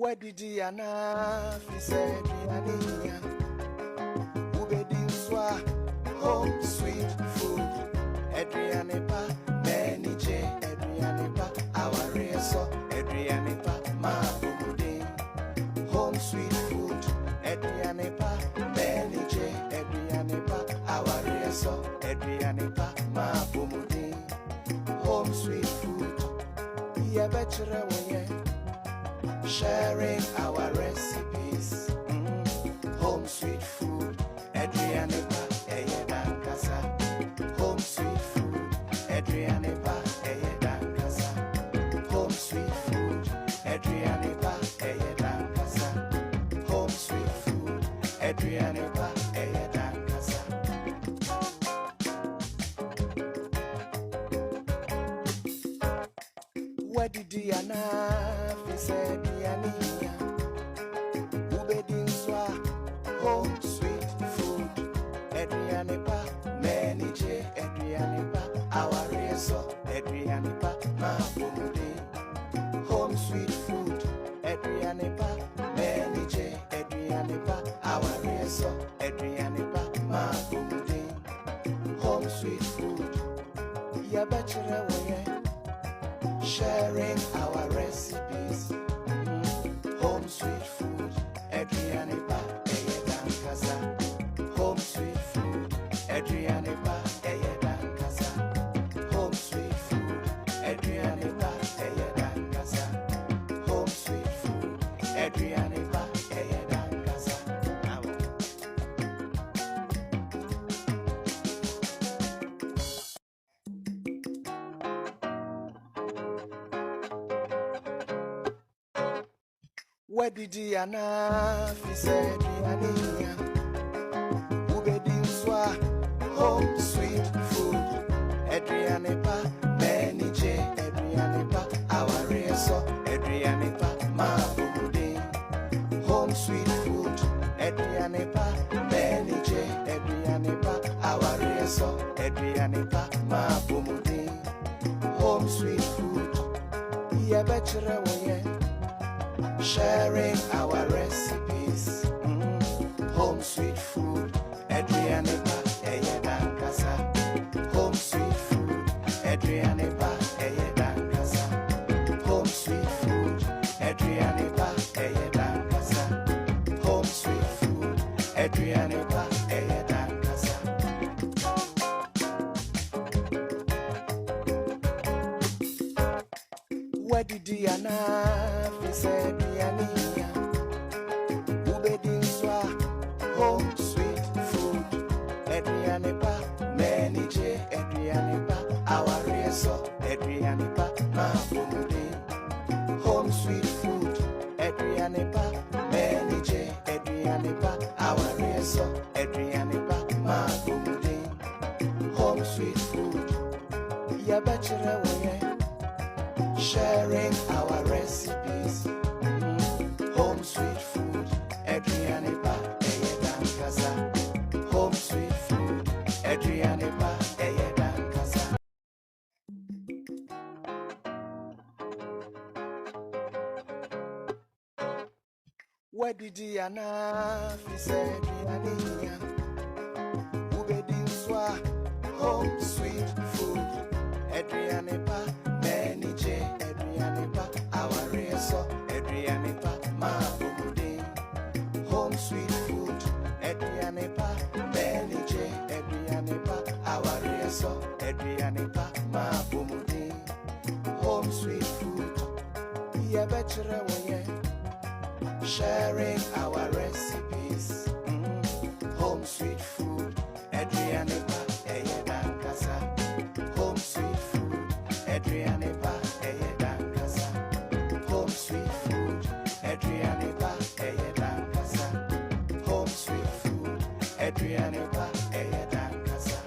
Where did Yana said Yania Ubedin Swa home sweet food Adrianepa Menije Adrianepa our reso Adrianepa Mabudin home sweet food Adrianepa Menije Adrianepa our reso Adrianepa Mabudin home sweet food Yabachra sharing our recipes, home sweet food, Adrianepa, Eyedan Kasa, home sweet food, Adrianepa, Eyedan Kasa, home sweet food, Adrianepa, Eyedan Kasa, home sweet food, Adrianepa, Eyedan Kasa. What did Diana said Diania Ubedin Swa home sweet food Adrianepa Menije Adrianepa our reso Adrianepa Mabumude home sweet food Adrianepa Menije Adrianepa our reso Adrianepa Mabumude home sweet food Yabachra sharing our recipes, home sweet food, Adrianepa, Eyedan Kasa, home sweet food, Adrianepa, Eyedan Kasa, home sweet food, Adrianepa, Eyedan Kasa, home sweet food, Adrianepa, Eyedan Kasa. Where did Yana said Yania Ubedin Swa home sweet food Adrianepa Menije Adrianepa our reso Adrianepa Mabudin home sweet food Adrianepa Menije Adrianepa our reso Adrianepa Mabudin home sweet food Yabachra sharing our recipes, home sweet food, Adrianepa, Eyedan Kasa, home sweet food, Adrianepa, Eyedan Kasa, home sweet food, Adrianepa, Eyedan Kasa, home sweet food, Adrianepa, Eyedan Kasa. Where did Diana said Diania Ubedin Swa home sweet food Adrianepa Menije Adrianepa our reso Adrianepa Mabumude home sweet food Adrianepa Menije Adrianepa our reso Adrianepa Mabumude home sweet food Yabachra sharing our recipes, home sweet food, Adrianepa, Eyedan Kasa, home sweet food, Adrianepa, Eyedan Kasa. Where did Diana said Diania Ubedin Swa home sweet food, Adrianepa Menije Adrianepa our reso Adrianepa Mabudin home sweet food Adrianepa Menije Adrianepa our reso Adrianepa Mabudin home sweet food Yabachra sharing our recipes, home sweet food Adrianepa Eyedan Kasa, home sweet food Adrianepa, Eyedan Kasa, home sweet food, Adrianepa, Eyedan Kasa, home sweet food, Adrianepa, Eyedan Kasa.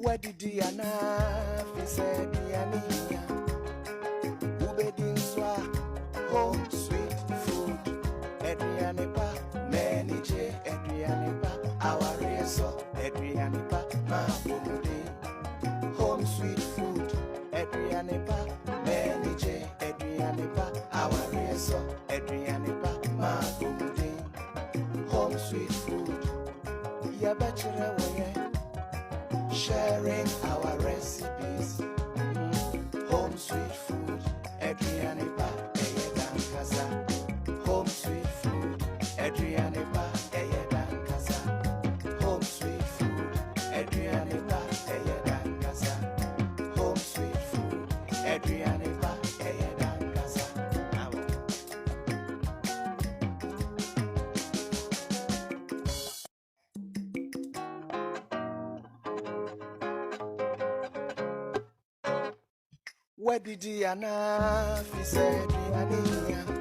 Where did Diana said Diania Ubedin Swa home sweet food Adrianepa Menije Adrianepa our reso Adrianepa Mabumude home sweet food home sweet food. Yeah, bachelor way, sharing our recipes. Home sweet food, Adriane ba, eyedan kasa. Home sweet food, Adriane ba, eyedan kasa. Home sweet food, Adriane ba, eyedan kasa. Home sweet food, Adriane ba, eyedan kasa. Where did you fi said Adriane?